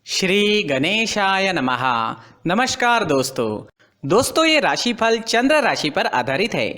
श्री गणेशाय नमः। नमस्कार दोस्तों ये राशिफल चंद्र राशि पर आधारित है।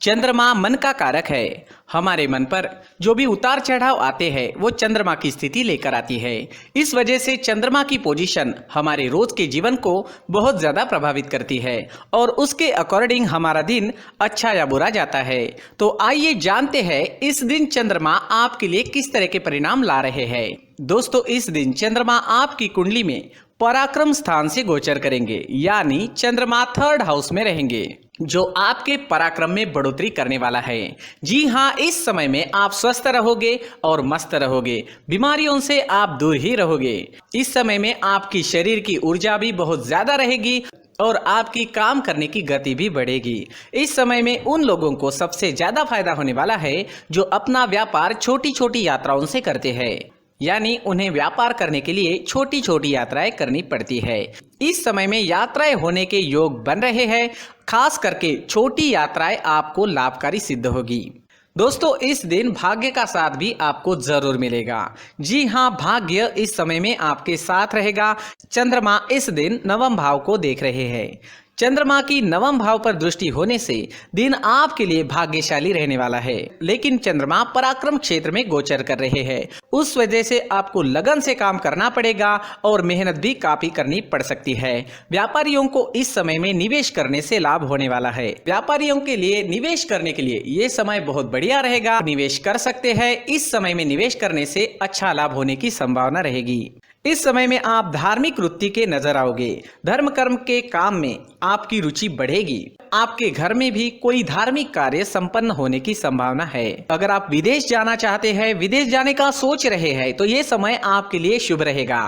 चंद्रमा मन का कारक है। हमारे मन पर जो भी उतार चढ़ाव आते हैं वो चंद्रमा की स्थिति लेकर आती है। इस वजह से चंद्रमा की पोजीशन हमारे रोज के जीवन को बहुत ज्यादा प्रभावित करती है और उसके अकॉर्डिंग हमारा दिन अच्छा या बुरा जाता है। तो आइए जानते हैं इस दिन चंद्रमा आपके लिए किस तरह के परिणाम ला रहे हैं। दोस्तों इस दिन चंद्रमा आपकी कुंडली में पराक्रम स्थान से गोचर करेंगे, यानी चंद्रमा 3rd हाउस में रहेंगे, जो आपके पराक्रम में बढ़ोतरी करने वाला है। जी हाँ, इस समय में आप स्वस्थ रहोगे और मस्त रहोगे, बीमारियों से आप दूर ही रहोगे। इस समय में आपकी शरीर की ऊर्जा भी बहुत ज्यादा रहेगी और आपकी काम करने की गति भी बढ़ेगी। इस समय में उन लोगों को सबसे ज्यादा फायदा होने वाला है जो अपना व्यापार छोटी छोटी यात्राओं से करते हैं, यानी उन्हें व्यापार करने के लिए छोटी छोटी यात्राएं करनी पड़ती है। इस समय में यात्राएं होने के योग बन रहे हैं। खास करके छोटी यात्राएं आपको लाभकारी सिद्ध होगी। दोस्तों इस दिन भाग्य का साथ भी आपको जरूर मिलेगा। जी हाँ, भाग्य इस समय में आपके साथ रहेगा। चंद्रमा इस दिन 9वें भाव को देख रहे हैं। चंद्रमा की 9वें भाव पर दृष्टि होने से दिन आपके लिए भाग्यशाली रहने वाला है, लेकिन चंद्रमा पराक्रम क्षेत्र में गोचर कर रहे हैं। उस वजह से आपको लगन से काम करना पड़ेगा और मेहनत भी काफी करनी पड़ सकती है। व्यापारियों को इस समय में निवेश करने से लाभ होने वाला है। व्यापारियों के लिए निवेश करने के लिए ये समय बहुत बढ़िया रहेगा, निवेश कर सकते हैं। इस समय में निवेश करने से अच्छा लाभ होने की संभावना रहेगी। इस समय में आप धार्मिक वृत्ति के नजर आओगे। धर्म कर्म के काम में आपकी रुचि बढ़ेगी। आपके घर में भी कोई धार्मिक कार्य संपन्न होने की संभावना है। अगर आप विदेश जाना चाहते हैं, विदेश जाने का सोच रहे हैं, तो ये समय आपके लिए शुभ रहेगा।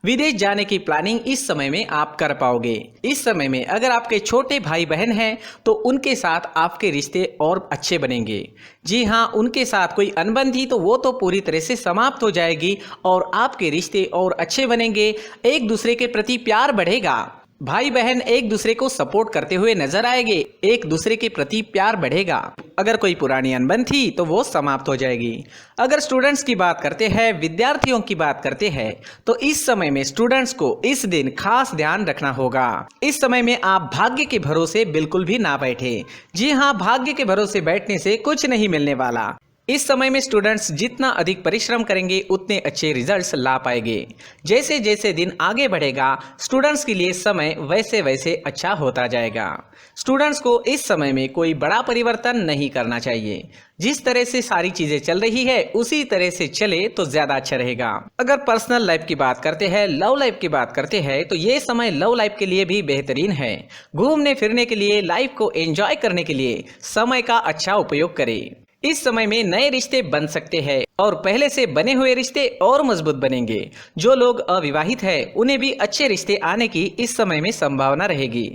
विदेश जाने की प्लानिंग इस समय में आप कर पाओगे। इस समय में अगर आपके छोटे भाई बहन हैं तो उनके साथ आपके रिश्ते और अच्छे बनेंगे। जी हाँ, उनके साथ कोई अनबन थी तो वो तो पूरी तरह से समाप्त हो जाएगी और आपके रिश्ते और अच्छे बनेंगे। एक दूसरे के प्रति प्यार बढ़ेगा। भाई बहन एक दूसरे को सपोर्ट करते हुए नजर आएंगे। एक दूसरे के प्रति प्यार बढ़ेगा। अगर कोई पुरानी अनबन थी तो वो समाप्त हो जाएगी। अगर स्टूडेंट्स की बात करते हैं, विद्यार्थियों की बात करते हैं, तो इस समय में स्टूडेंट्स को इस दिन खास ध्यान रखना होगा। इस समय में आप भाग्य के भरोसे बिल्कुल भी ना बैठे। जी हाँ, भाग्य के भरोसे बैठने से कुछ नहीं मिलने वाला। इस समय में स्टूडेंट्स जितना अधिक परिश्रम करेंगे उतने अच्छे रिजल्ट्स ला पाएंगे। जैसे जैसे दिन आगे बढ़ेगा स्टूडेंट्स के लिए समय वैसे वैसे अच्छा होता जाएगा। स्टूडेंट्स को इस समय में कोई बड़ा परिवर्तन नहीं करना चाहिए। जिस तरह से सारी चीजें चल रही है उसी तरह से चले तो ज्यादा अच्छा रहेगा। अगर पर्सनल लाइफ की बात करते हैं, लव लाइफ की बात करते हैं, तो ये समय लव लाइफ के लिए भी बेहतरीन है। घूमने फिरने के लिए, लाइफ को एंजॉय करने के लिए समय का अच्छा उपयोग करें। इस समय में नए रिश्ते बन सकते हैं और पहले से बने हुए रिश्ते और मजबूत बनेंगे। जो लोग अविवाहित हैं उन्हें भी अच्छे रिश्ते आने की इस समय में संभावना रहेगी।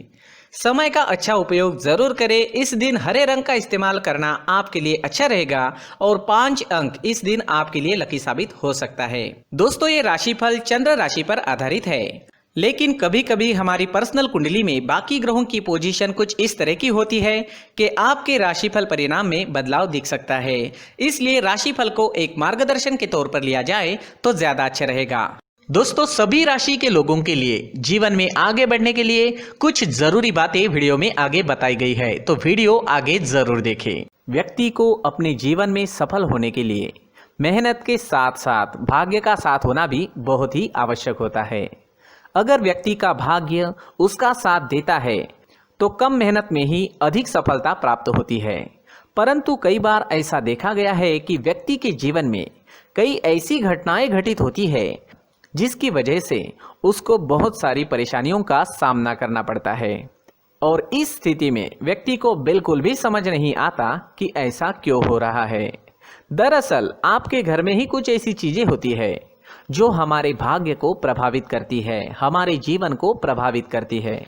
समय का अच्छा उपयोग जरूर करें। इस दिन हरे रंग का इस्तेमाल करना आपके लिए अच्छा रहेगा और 5 अंक इस दिन आपके लिए लकी साबित हो सकता है। दोस्तों ये राशिफल चंद्र राशि पर आधारित है, लेकिन कभी कभी हमारी पर्सनल कुंडली में बाकी ग्रहों की पोजीशन कुछ इस तरह की होती है कि आपके राशिफल परिणाम में बदलाव दिख सकता है। इसलिए राशिफल को एक मार्गदर्शन के तौर पर लिया जाए तो ज्यादा अच्छा रहेगा। दोस्तों सभी राशि के लोगों के लिए जीवन में आगे बढ़ने के लिए कुछ जरूरी बातें वीडियो में आगे बताई गई है, तो वीडियो आगे जरूर देखें। व्यक्ति को अपने जीवन में सफल होने के लिए मेहनत के साथ साथ भाग्य का साथ होना भी बहुत ही आवश्यक होता है। अगर व्यक्ति का भाग्य उसका साथ देता है तो कम मेहनत में ही अधिक सफलता प्राप्त होती है, परंतु कई बार ऐसा देखा गया है कि व्यक्ति के जीवन में कई ऐसी घटनाएं घटित होती है जिसकी वजह से उसको बहुत सारी परेशानियों का सामना करना पड़ता है और इस स्थिति में व्यक्ति को बिल्कुल भी समझ नहीं आता कि ऐसा क्यों हो रहा है। दरअसल आपके घर में ही कुछ ऐसी चीजें होती है जो हमारे भाग्य को प्रभावित करती है, हमारे जीवन को प्रभावित करती है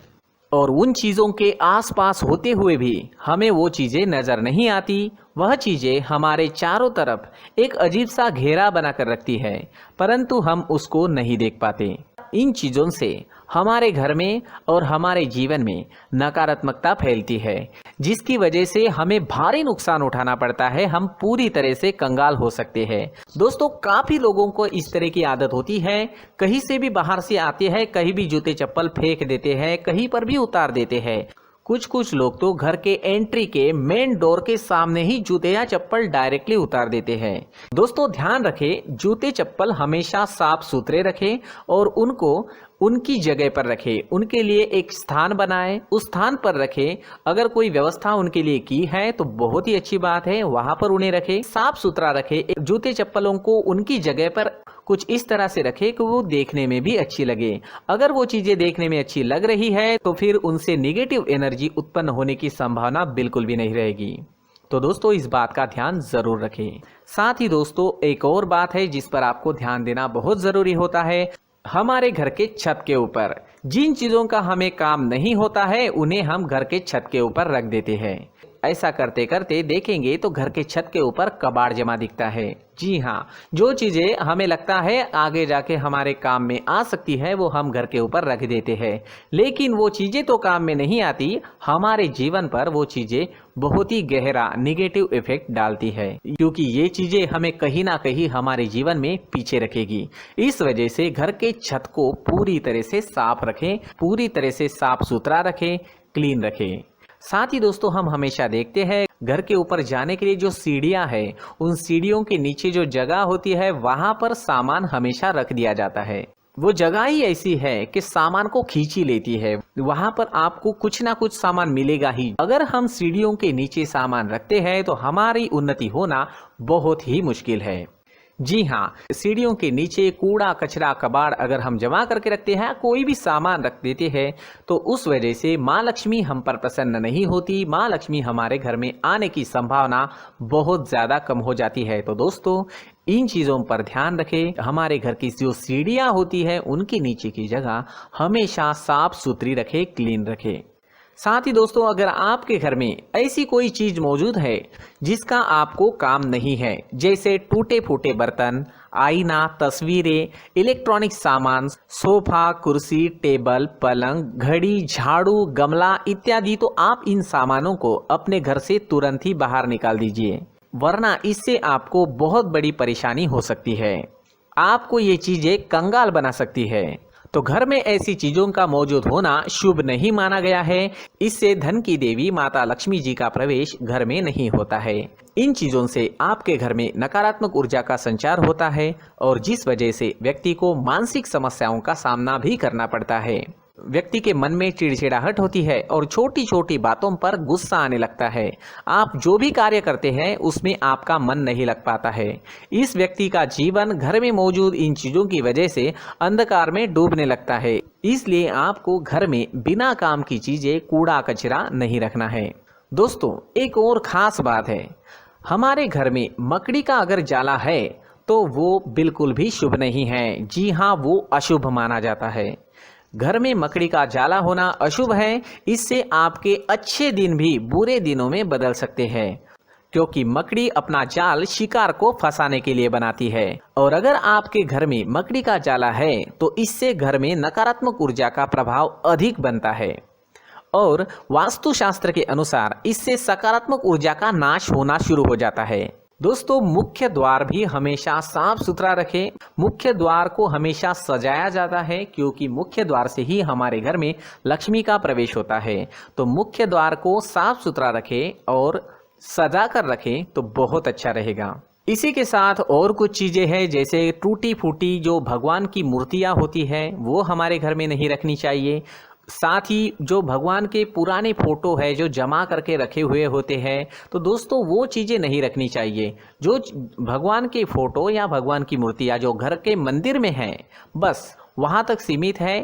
और उन चीज़ों के आसपास होते हुए भी हमें वो चीज़ें नज़र नहीं आती। वह चीज़ें हमारे चारों तरफ एक अजीब सा घेरा बनाकर रखती है, परंतु हम उसको नहीं देख पाते। इन चीज़ों से हमारे घर में और हमारे जीवन में नकारात्मकता फैलती है। जिसकी वजह से हमें भारी नुकसान उठाना पड़ता है, हम पूरी तरह से कंगाल हो सकते हैं। दोस्तों, काफी लोगों को इस तरह की आदत होती है, कहीं से भी बाहर से आते हैं, कहीं भी जूते चप्पल फेंक देते हैं, कहीं पर भी उतार देते हैं। कुछ लोग तो घर के एंट्री के मेन डोर के सामने ही जूते या चप्पल डायरेक्टली उतार देते हैं। दोस्तों, ध्यान रखें, जूते चप्पल हमेशा साफ सुथरे रखें और उनको उनकी जगह पर रखें। उनके लिए एक स्थान बनाएं, उस स्थान पर रखें। अगर कोई व्यवस्था उनके लिए की है तो बहुत ही अच्छी बात है, वहां पर उन्हें रखें, साफ सुथरा रखें। जूते चप्पलों को उनकी जगह पर कुछ इस तरह से रखें कि वो देखने में भी अच्छी लगे। अगर वो चीजें देखने में अच्छी लग रही है तो फिर उनसे नेगेटिव एनर्जी उत्पन्न होने की संभावना बिल्कुल भी नहीं रहेगी। तो दोस्तों, इस बात का ध्यान जरूर रखें। साथ ही दोस्तों, एक और बात है जिस पर आपको ध्यान देना बहुत जरूरी होता है। हमारे घर के छत के ऊपर जिन चीजों का हमें काम नहीं होता है उन्हें हम घर के छत के ऊपर रख देते हैं। ऐसा करते करते देखेंगे तो घर के छत के ऊपर कबाड़ जमा दिखता है। जी हाँ, जो चीजें हमें लगता है आगे जाके हमारे काम में आ सकती है वो हम घर के ऊपर रख देते हैं, लेकिन वो चीजें तो काम में नहीं आती, हमारे जीवन पर वो चीजें बहुत ही गहरा नेगेटिव इफेक्ट डालती है, क्योंकि ये चीजें हमें कहीं ना कहीं हमारे जीवन में पीछे रखेगी। इस वजह से घर के छत को पूरी तरह से साफ रखें, पूरी तरह से साफ सुथरा रखें, क्लीन रखें। साथ ही दोस्तों, हम हमेशा देखते हैं घर के ऊपर जाने के लिए जो सीढ़ियां हैं, उन सीढ़ियों के नीचे जो जगह होती है वहां पर सामान हमेशा रख दिया जाता है। वो जगह ही ऐसी है कि सामान को खींची लेती है, वहां पर आपको कुछ ना कुछ सामान मिलेगा ही। अगर हम सीढ़ियों के नीचे सामान रखते हैं तो हमारी उन्नति होना बहुत ही मुश्किल है। जी हाँ, सीढ़ियों के नीचे कूड़ा कचरा कबाड़ अगर हम जमा करके रखते हैं, कोई भी सामान रख देते हैं, तो उस वजह से माँ लक्ष्मी हम पर प्रसन्न नहीं होती, माँ लक्ष्मी हमारे घर में आने की संभावना बहुत ज़्यादा कम हो जाती है। तो दोस्तों, इन चीज़ों पर ध्यान रखें। हमारे घर की जो सीढ़ियाँ होती है उनके नीचे की जगह हमेशा साफ सुथरी रखें, क्लीन रखें। साथ ही दोस्तों, अगर आपके घर में ऐसी कोई चीज मौजूद है जिसका आपको काम नहीं है, जैसे टूटे फूटे बर्तन, आईना, तस्वीरें, इलेक्ट्रॉनिक सामान, सोफा, कुर्सी, टेबल, पलंग, घड़ी, झाड़ू, गमला इत्यादि, तो आप इन सामानों को अपने घर से तुरंत ही बाहर निकाल दीजिए, वरना इससे आपको बहुत बड़ी परेशानी हो सकती है। आपको ये चीजें कंगाल बना सकती है। तो घर में ऐसी चीजों का मौजूद होना शुभ नहीं माना गया है। इससे धन की देवी माता लक्ष्मी जी का प्रवेश घर में नहीं होता है। इन चीजों से आपके घर में नकारात्मक ऊर्जा का संचार होता है और जिस वजह से व्यक्ति को मानसिक समस्याओं का सामना भी करना पड़ता है। व्यक्ति के मन में चिड़चिड़ाहट होती है और छोटी छोटी बातों पर गुस्सा आने लगता है। आप जो भी कार्य करते हैं उसमें आपका मन नहीं लग पाता है। इस व्यक्ति का जीवन घर में मौजूद इन चीजों की वजह से अंधकार में डूबने लगता है। इसलिए आपको घर में बिना काम की चीजें, कूड़ा कचरा नहीं रखना है। दोस्तों, एक और खास बात है, हमारे घर में मकड़ी का अगर जाला है तो वो बिल्कुल भी शुभ नहीं है। जी हाँ, वो अशुभ माना जाता है। घर में मकड़ी का जाला होना अशुभ है। इससे आपके अच्छे दिन भी बुरे दिनों में बदल सकते हैं, क्योंकि मकड़ी अपना जाल शिकार को फंसाने के लिए बनाती है। और अगर आपके घर में मकड़ी का जाला है तो इससे घर में नकारात्मक ऊर्जा का प्रभाव अधिक बनता है और वास्तुशास्त्र के अनुसार इससे सकारात्मक ऊर्जा का नाश होना शुरू हो जाता है। दोस्तों, मुख्य द्वार भी हमेशा साफ सुथरा रखें। मुख्य द्वार को हमेशा सजाया जाता है, क्योंकि मुख्य द्वार से ही हमारे घर में लक्ष्मी का प्रवेश होता है। तो मुख्य द्वार को साफ सुथरा रखें और सजा कर रखें तो बहुत अच्छा रहेगा। इसी के साथ और कुछ चीजें हैं, जैसे टूटी फूटी जो भगवान की मूर्तियां होती है वो हमारे घर में नहीं रखनी चाहिए। साथ ही जो भगवान के पुराने फोटो है जो जमा करके रखे हुए होते हैं, तो दोस्तों वो चीज़ें नहीं रखनी चाहिए। जो भगवान के फोटो या भगवान की मूर्तियाँ जो घर के मंदिर में हैं, बस वहाँ तक सीमित है।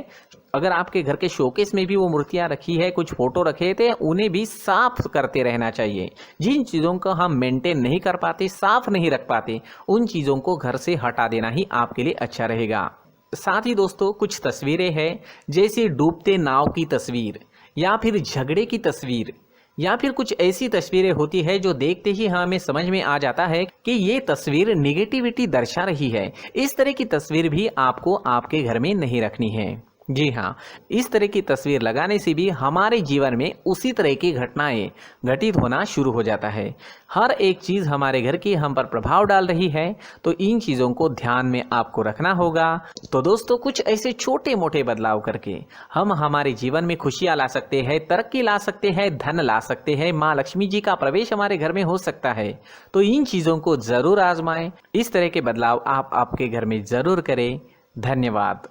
अगर आपके घर के शोकेस में भी वो मूर्तियाँ रखी है, कुछ फोटो रखे थे, उन्हें भी साफ करते रहना चाहिए। जिन चीज़ों को हम मेंटेन नहीं कर पाते, साफ नहीं रख पाते, उन चीज़ों को घर से हटा देना ही आपके लिए अच्छा रहेगा। साथ ही दोस्तों, कुछ तस्वीरें हैं, जैसे डूबते नाव की तस्वीर या फिर झगड़े की तस्वीर या फिर कुछ ऐसी तस्वीरें होती है जो देखते ही हमें समझ में आ जाता है कि ये तस्वीर नेगेटिविटी दर्शा रही है। इस तरह की तस्वीर भी आपको आपके घर में नहीं रखनी है। जी हाँ, इस तरह की तस्वीर लगाने से भी हमारे जीवन में उसी तरह की घटनाएं घटित होना शुरू हो जाता है। हर एक चीज़ हमारे घर की हम पर प्रभाव डाल रही है, तो इन चीज़ों को ध्यान में आपको रखना होगा। तो दोस्तों, कुछ ऐसे छोटे मोटे बदलाव करके हम हमारे जीवन में खुशियाँ ला सकते हैं, तरक्की ला सकते हैं, धन ला सकते हैं, माँ लक्ष्मी जी का प्रवेश हमारे घर में हो सकता है। तो इन चीज़ों को ज़रूर आजमाएं। इस तरह के बदलाव आप आपके घर में ज़रूर करें। धन्यवाद।